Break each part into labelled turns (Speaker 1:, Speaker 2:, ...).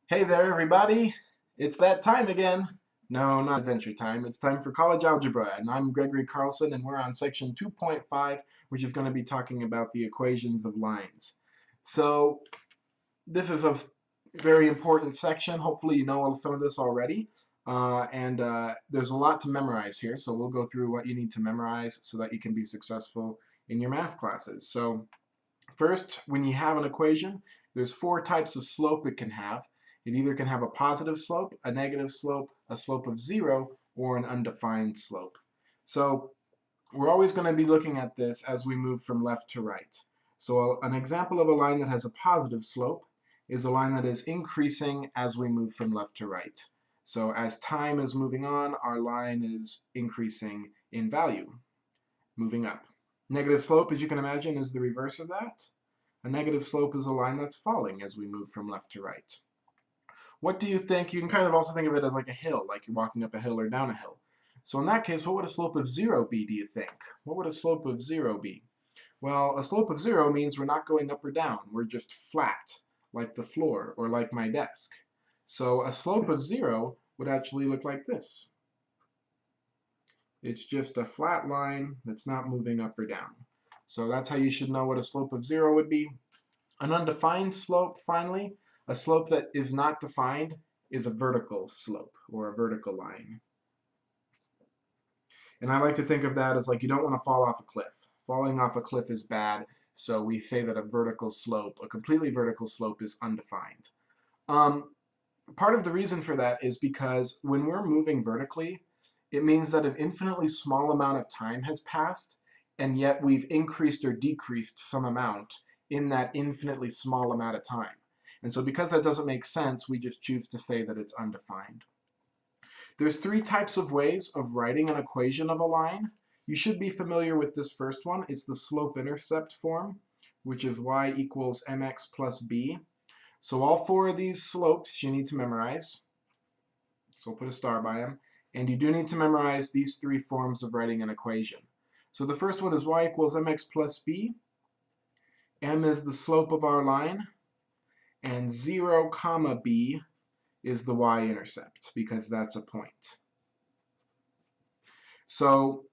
Speaker 1: Hey there, everybody! It's that time again. No, not adventure time. It's time for college algebra, and I'm Gregory Carlson, and we're on section 2.5, which is going to be talking about the equations of lines. So, this is a very important section. Hopefully, you know some of this already. There's a lot to memorize here, so we'll go through what you need to memorize so that you can be successful in your math classes. So, first, when you have an equation, there's four types of slope it can have. It either can have a positive slope, a negative slope, a slope of 0, or an undefined slope. So we're always going to be looking at this as we move from left to right. So an example of a line that has a positive slope is a line that is increasing as we move from left to right. So as time is moving on, our line is increasing in value, moving up. Negative slope, as you can imagine, is the reverse of that. A negative slope is a line that's falling as we move from left to right. What do you think? You can kind of also think of it as like a hill, like you're walking up a hill or down a hill. So in that case, what would a slope of 0 be, do you think? What would a slope of 0 be? Well, a slope of 0 means we're not going up or down. We're just flat, like the floor or like my desk. So a slope of 0 would actually look like this. It's just a flat line that's not moving up or down. So that's how you should know what a slope of 0 would be. An undefined slope, finally, a slope that is not defined, is a vertical slope or a vertical line. And I like to think of that as like you don't want to fall off a cliff. Falling off a cliff is bad, so we say that a vertical slope, a completely vertical slope, is undefined. Part of the reason for that is because when we're moving vertically, it means that an infinitely small amount of time has passed, and yet we've increased or decreased some amount in that infinitely small amount of time. And so because that doesn't make sense, we just choose to say that it's undefined. There's three types of ways of writing an equation of a line. You should be familiar with this first one. It's the slope-intercept form, which is y equals mx plus b. So all four of these slopes you need to memorize. So we'll put a star by them. And you do need to memorize these three forms of writing an equation. So the first one is y equals mx plus b. M is the slope of our line. And 0 comma b is the y-intercept, because that's a point. So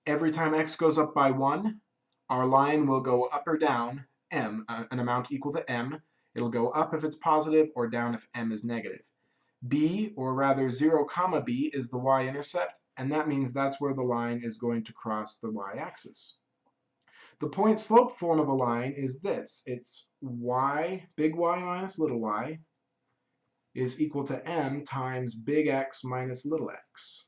Speaker 1: every time x goes up by 1, our line will go up or down, m, an amount equal to m. It'll go up if it's positive or down if m is negative. B, or rather 0 comma b, is the y-intercept, and that means that's where the line is going to cross the y-axis. The point-slope form of a line is this. It's y, big Y minus little y, is equal to m times big X minus little x.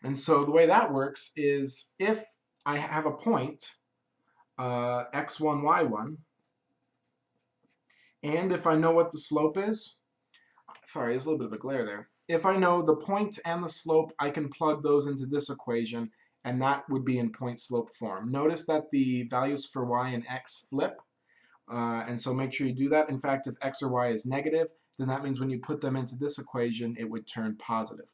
Speaker 1: And so the way that works is if I have a point, x1, y1, and if I know what the slope is, sorry, there's a little bit of a glare there. If I know the point and the slope, I can plug those into this equation, and that would be in point-slope form. Notice that the values for y and x flip, and so make sure you do that. In fact, if x or y is negative, then that means when you put them into this equation, it would turn positive.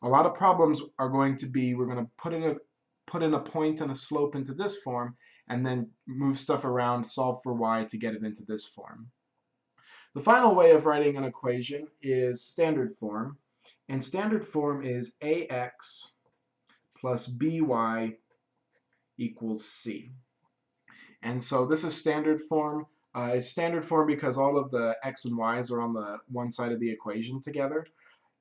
Speaker 1: A lot of problems are going to be, we're going to put in a point and a slope into this form, and then move stuff around, solve for y to get it into this form. The final way of writing an equation is standard form, and standard form is ax plus by equals c. And so this is standard form. It's standard form because all of the x and y's are on the one side of the equation together.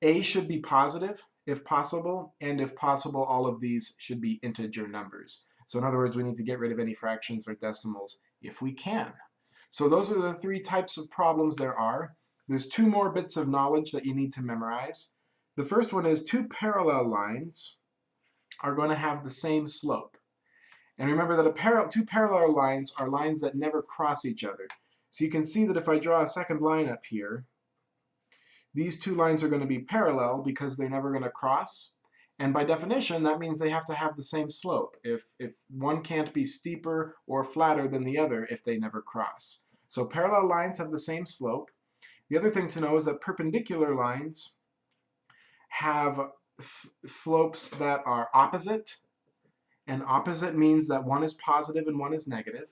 Speaker 1: A should be positive if possible, and if possible, all of these should be integer numbers. So in other words, we need to get rid of any fractions or decimals if we can. So those are the three types of problems there are. There's two more bits of knowledge that you need to memorize. The first one is two parallel lines are going to have the same slope. And remember that two parallel lines are lines that never cross each other. So you can see that if I draw a second line up here, these two lines are going to be parallel because they're never going to cross. And by definition, that means they have to have the same slope. If one can't be steeper or flatter than the other if they never cross. So parallel lines have the same slope. The other thing to know is that perpendicular lines have slopes that are opposite. And opposite means that one is positive and one is negative.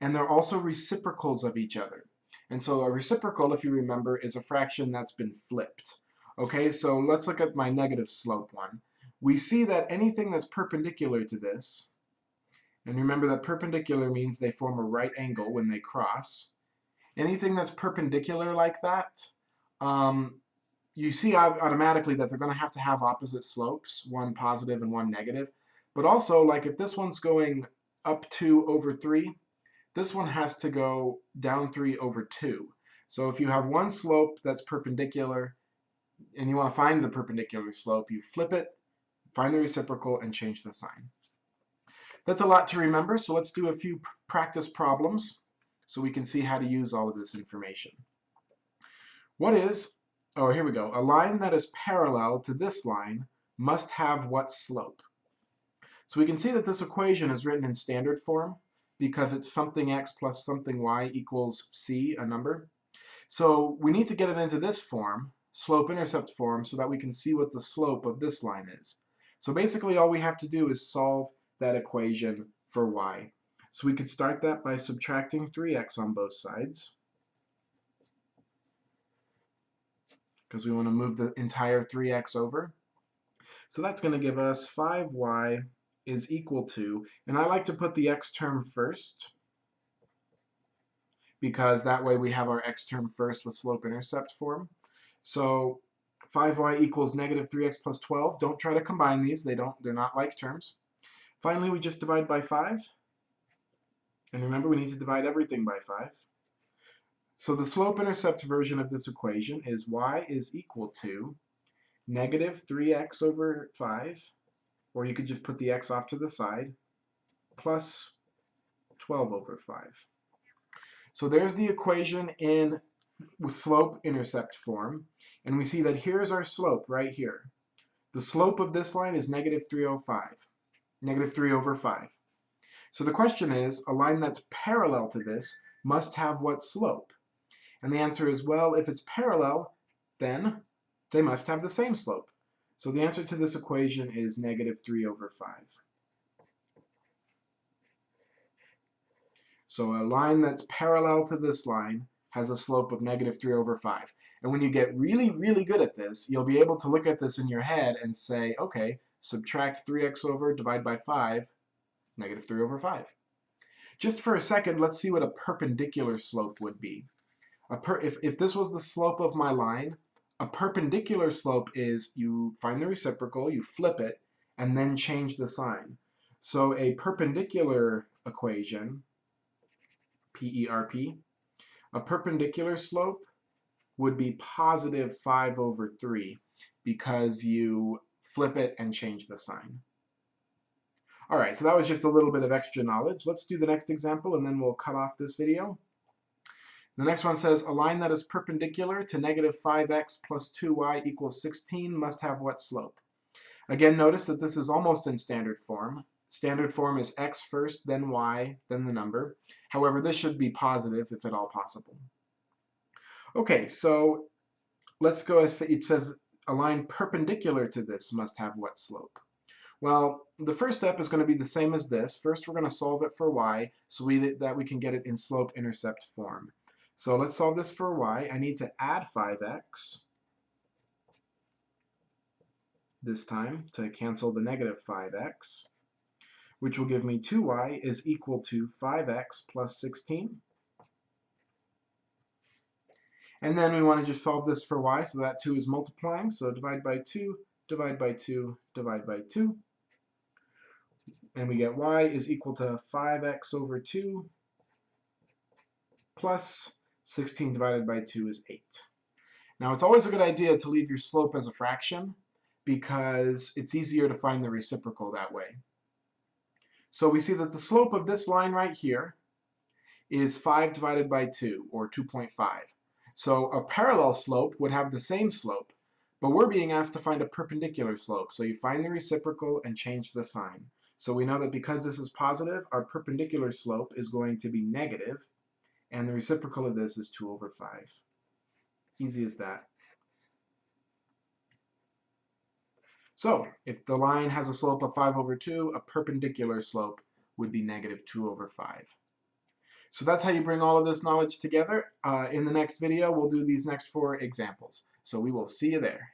Speaker 1: And they're also reciprocals of each other. And so a reciprocal, if you remember, is a fraction that's been flipped. Okay, so let's look at my negative slope one. We see that anything that's perpendicular to this, and remember that perpendicular means they form a right angle when they cross. Anything that's perpendicular like that, you see automatically that they're going to have opposite slopes, one positive and one negative. But also, like if this one's going up 2 over 3, this one has to go down 3 over 2. So if you have one slope that's perpendicular and you want to find the perpendicular slope, you flip it, find the reciprocal, and change the sign. That's a lot to remember, so let's do a few practice problems so we can see how to use all of this information. What is, oh, here we go. A line that is parallel to this line must have what slope? So we can see that this equation is written in standard form because it's something x plus something y equals c, a number. So we need to get it into this form, slope-intercept form, so that we can see what the slope of this line is. So basically all we have to do is solve that equation for y. So we could start that by subtracting 3x on both sides, because we want to move the entire 3x over. So that's going to give us 5y is equal to, and I like to put the x term first, because that way we have our x term first with slope-intercept form. So 5y equals negative 3x plus 12. Don't try to combine these. They're not like terms. Finally, we just divide by 5. And remember, we need to divide everything by 5. So the slope-intercept version of this equation is y is equal to negative 3x over 5, or you could just put the x off to the side, plus 12 over 5. So there's the equation with slope-intercept form, and we see that here's our slope right here. The slope of this line is negative 305, negative 3 over 5. So the question is, a line that's parallel to this must have what slope? And the answer is, well, if it's parallel, then they must have the same slope. So the answer to this equation is negative 3 over 5. So a line that's parallel to this line has a slope of negative 3 over 5. And when you get really, really good at this, you'll be able to look at this in your head and say, okay, subtract 3x over, divide by 5, negative 3 over 5. Just for a second, let's see what a perpendicular slope would be. If this was the slope of my line, a perpendicular slope is you find the reciprocal, you flip it, and then change the sign. So a perpendicular equation, PERP, a perpendicular slope would be positive 5 over 3 because you flip it and change the sign. All right, so that was just a little bit of extra knowledge. Let's do the next example and then we'll cut off this video. The next one says, a line that is perpendicular to negative 5x plus 2y equals 16 must have what slope? Again, notice that this is almost in standard form. Standard form is x first, then y, then the number. However, this should be positive if at all possible. Okay, so let's go. It says a line perpendicular to this must have what slope? Well, the first step is going to be the same as this. First, we're going to solve it for y so that we can get it in slope-intercept form. So let's solve this for y. I need to add 5x this time to cancel the negative 5x, which will give me 2y is equal to 5x plus 16. And then we want to just solve this for y, so that 2 is multiplying. So divide by 2, divide by 2, divide by 2. And we get y is equal to 5x over 2 plus 16 divided by 2 is 8. Now, it's always a good idea to leave your slope as a fraction because it's easier to find the reciprocal that way. So we see that the slope of this line right here is 5 divided by 2, or 2.5. So a parallel slope would have the same slope, but we're being asked to find a perpendicular slope. So you find the reciprocal and change the sign. So we know that because this is positive, our perpendicular slope is going to be negative, and the reciprocal of this is 2 over 5. Easy as that. So if the line has a slope of 5 over 2, a perpendicular slope would be negative 2 over 5. So that's how you bring all of this knowledge together. In the next video, we'll do these next 4 examples. So we will see you there.